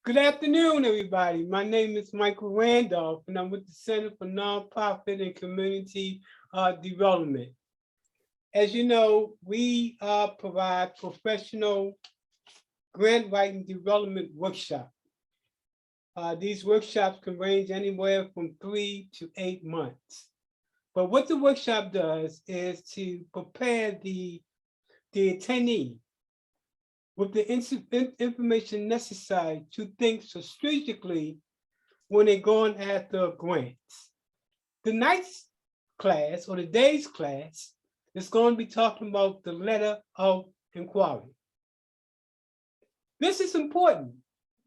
Good afternoon, everybody. My name is Michael Randolph, and I'm with the Center for Nonprofit and Community Development. As you know, we provide professional grant writing development workshops. These workshops can range anywhere from 3 to 8 months. But what the workshop does is to prepare the attendee with the information necessary to think strategically when they're going after grants. The night's class or the day's class is going to be talking about the letter of inquiry. This is important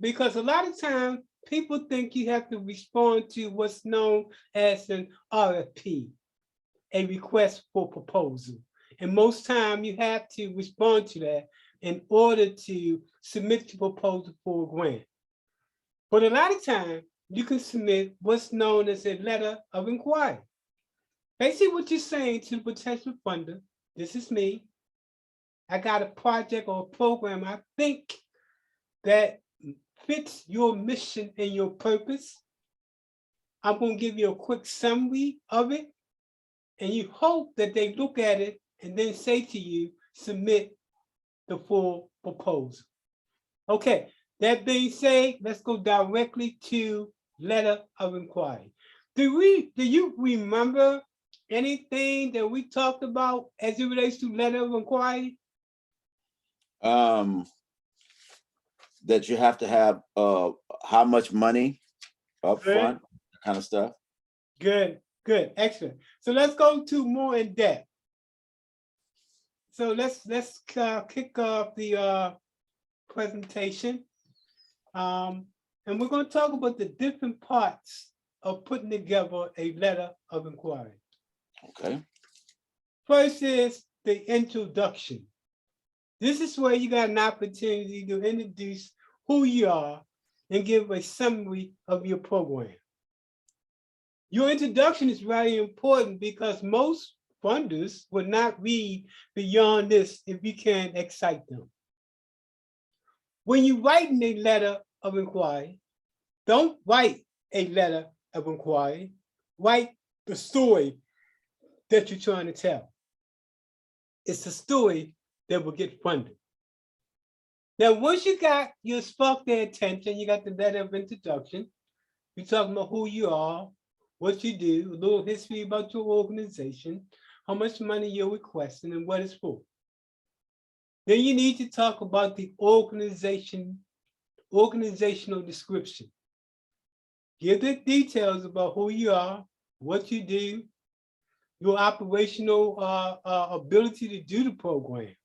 because a lot of times people think you have to respond to what's known as an RFP, a request for proposal. And most time you have to respond to that in order to submit your proposal for a grant. But a lot of times you can submit what's known as a letter of inquiry. Basically what you're saying to the potential funder, this is me, I got a project or a program I think that fits your mission and your purpose. I'm going to give you a quick summary of it, and you hope that they look at it and then say to you, submit the full proposal. Okay, that being said, let's go directly to letter of inquiry. Do you remember anything that we talked about as it relates to letter of inquiry? That you have to have how much money up front, that kind of stuff. Good, excellent. So let's go to more in depth. So let's kick off the presentation, and we're going to talk about the different parts of putting together a letter of inquiry. Okay. First is the introduction. This is where you got an opportunity to introduce who you are and give a summary of your program. Your introduction is very important because most funders will not read beyond this if you can't excite them. When you write a letter of inquiry, don't write a letter of inquiry, write the story that you're trying to tell. It's the story that will get funded. Now, once you spark their attention, you got the letter of introduction, you're talking about who you are, what you do, a little history about your organization, how much money you're requesting, and what it's for. Then you need to talk about the organizational description. Give the details about who you are, what you do, your operational ability to do the program.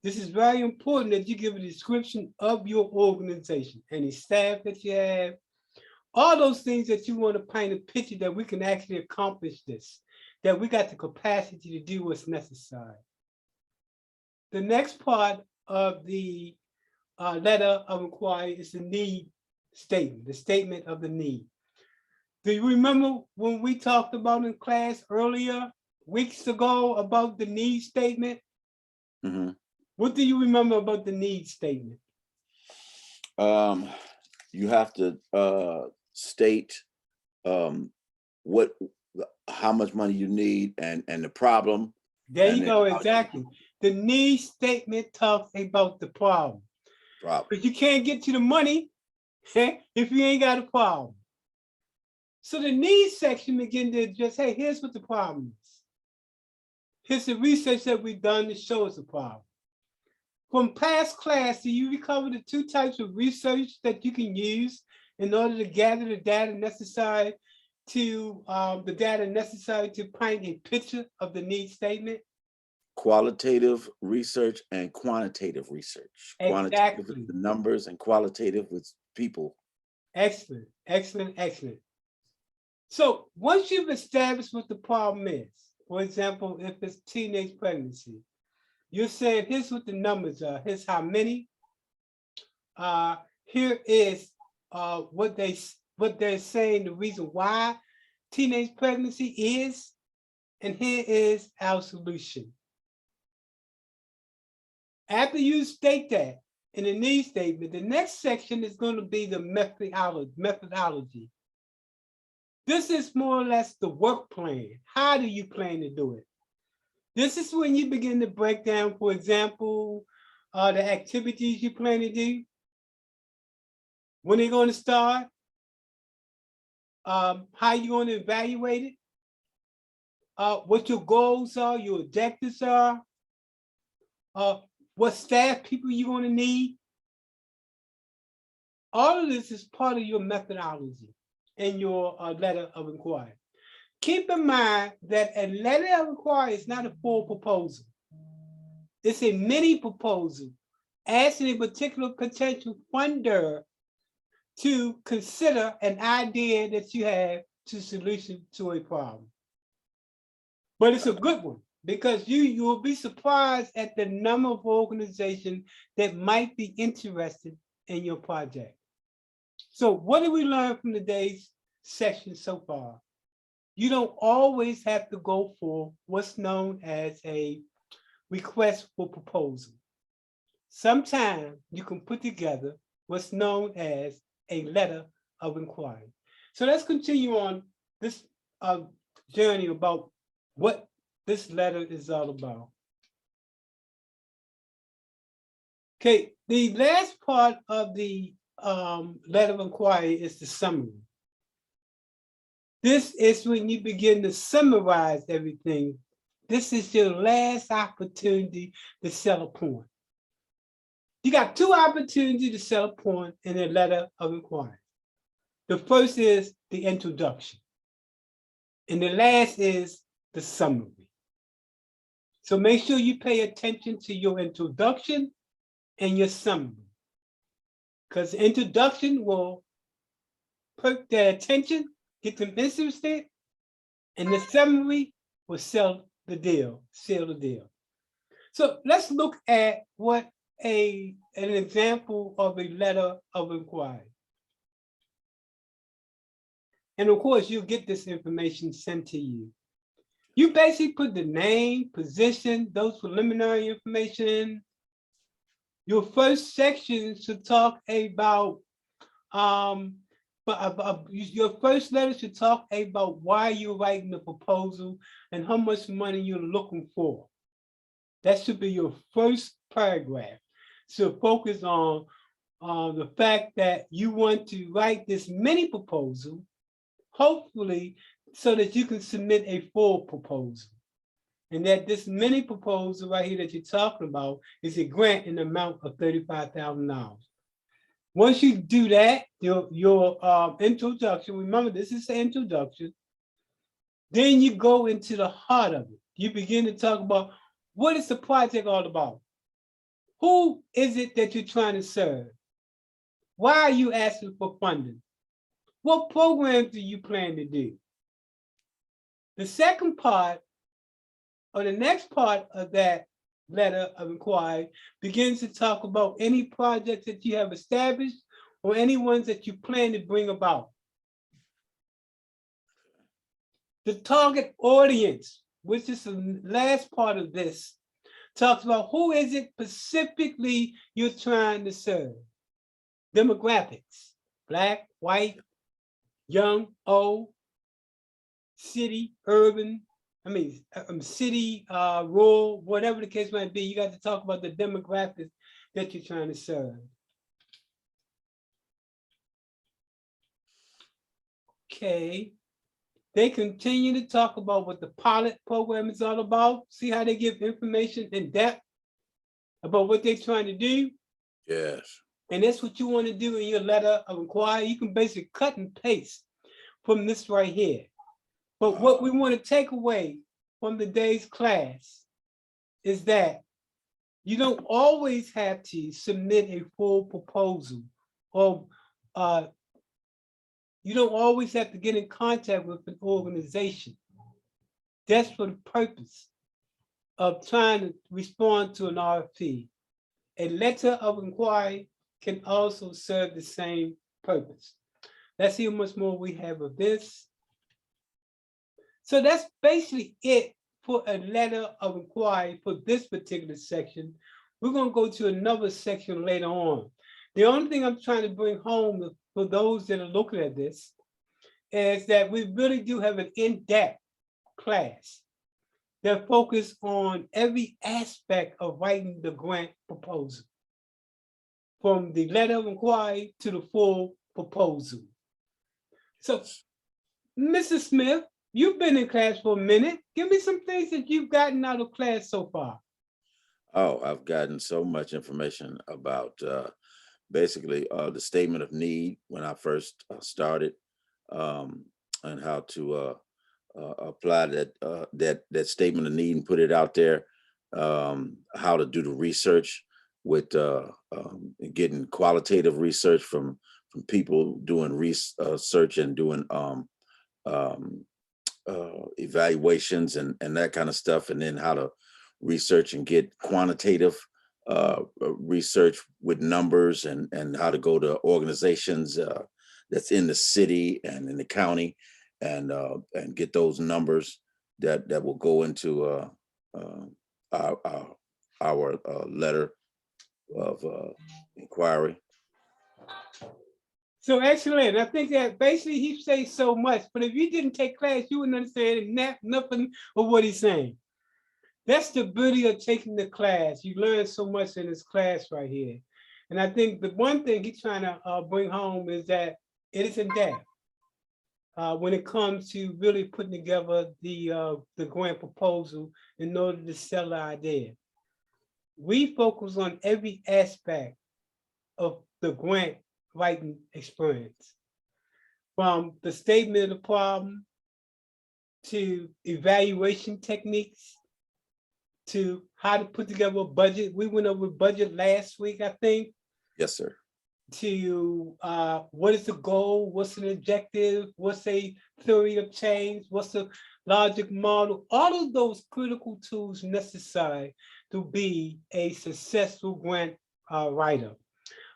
This is very important that you give a description of your organization, any staff that you have, all those things that you want to paint a picture that we can actually accomplish this, that we got the capacity to do what's necessary. The next part of the letter of inquiry is the need statement, the statement of the need. Do you remember when we talked about in class earlier, weeks ago, about the need statement? Mm-hmm. What do you remember about the need statement? You have to state how much money you need and the problem. There you go, exactly. The need statement talks about the problem. But you can't get to the money if you ain't got a problem. So the needs section begins to address, hey, here's what the problem is. Here's the research that we've done to show us the problem. From past class, do you recover the two types of research that you can use in order to gather the data necessary to paint a picture of the need statement? Qualitative research and quantitative research. Exactly. Quantitative with the numbers and qualitative with people. Excellent, excellent, excellent. So once you've established what the problem is, for example, if it's teenage pregnancy, you're saying, here's what the numbers are, here's how many, here is what they're saying, the reason why teenage pregnancy is, and here is our solution. After you state that, and the need statement. The next section is going to be the methodology. This is more or less the work plan. How do you plan to do it? This is when you begin to break down, for example, the activities you plan to do, when they're going to start, how you're going to evaluate it, what your goals are, your objectives are, what staff people you're going to need. All of this is part of your methodology in your letter of inquiry. Keep in mind that a letter of inquiry is not a full proposal. It's a mini proposal asking a particular potential funder to consider an idea that you have to solution to a problem. But it's a good one because you will be surprised at the number of organizations that might be interested in your project. So what did we learn from today's session so far? You don't always have to go for what's known as a request for proposal. Sometimes you can put together what's known as a letter of inquiry. So let's continue on this journey about what this letter is all about. Okay, the last part of the letter of inquiry is the summary. This is when you begin to summarize everything. This is your last opportunity to sell a point. You got two opportunities to sell a point in a letter of inquiry. The first is the introduction, and the last is the summary. So make sure you pay attention to your introduction and your summary, because the introduction will perk their attention, get them interested, and the summary will seal the deal. So let's look at what an example of a letter of inquiry. And of course, you'll get this information sent to you. You basically put the name, position, those preliminary information. Your first section should talk about, your first letter should talk about why you're writing the proposal and how much money you're looking for. That should be your first paragraph. So focus on the fact that you want to write this mini proposal, hopefully, so that you can submit a full proposal. And that this mini proposal right here that you're talking about is a grant in the amount of $35,000. Once you do that, your introduction, remember this is the introduction, then you go into the heart of it. You begin to talk about what is the project all about? Who is it that you're trying to serve? Why are you asking for funding? What programs do you plan to do? The second part, or the next part of that letter of inquiry begins to talk about any projects that you have established or any ones that you plan to bring about. The target audience, which is the last part of this, talks about who is it specifically you're trying to serve. Demographics, Black, white, young, old, city, urban, city, rural, whatever the case might be. You got to talk about the demographics that you're trying to serve. Okay. They continue to talk about what the pilot program is all about. See how they give information in depth about what they're trying to do? Yes. And that's what you want to do in your letter of inquiry. You can basically cut and paste from this right here. But what we want to take away from today's class is that you don't always have to submit a full proposal, or you don't always have to get in contact with an organization. That's for the purpose of trying to respond to an RFP. A letter of inquiry can also serve the same purpose. Let's see how much more we have of this. So that's basically it for a letter of inquiry for this particular section. We're gonna go to another section later on. The only thing I'm trying to bring home for those that are looking at this is that we really do have an in-depth class that focus on every aspect of writing the grant proposal, from the letter of inquiry to the full proposal. So, Mrs. Smith, you've been in class for a minute. Give me some things that you've gotten out of class so far. Oh, I've gotten so much information about basically the statement of need when I first started, and how to apply that statement of need and put it out there. How to do the research with getting qualitative research from people doing research and doing evaluations and that kind of stuff, and then how to research and get quantitative research with numbers, and how to go to organizations that's in the city and in the county, and get those numbers that will go into our letter of inquiry. So excellent. I think that basically he says so much, but if you didn't take class, you wouldn't understand nothing of what he's saying. That's the beauty of taking the class. You learn so much in this class right here. And I think the one thing he's trying to bring home is that it is in depth when it comes to really putting together the grant proposal in order to sell the idea. We focus on every aspect of the grant writing experience, from the statement of the problem to evaluation techniques to how to put together a budget. We went over budget last week, I think. Yes, sir. To what is the goal, what's an objective, what's a theory of change, what's the logic model, all of those critical tools necessary to be a successful grant writer.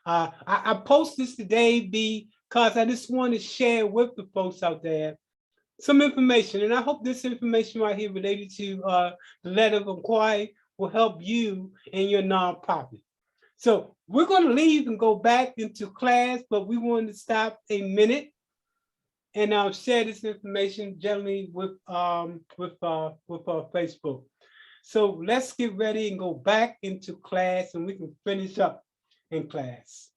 I post this today because I just want to share with the folks out there some information, and I hope this information right here related to the letter of inquiry will help you and your nonprofit. So we're going to leave and go back into class, but we wanted to stop a minute and share this information generally with our Facebook. So let's get ready and go back into class, and we can finish up in class.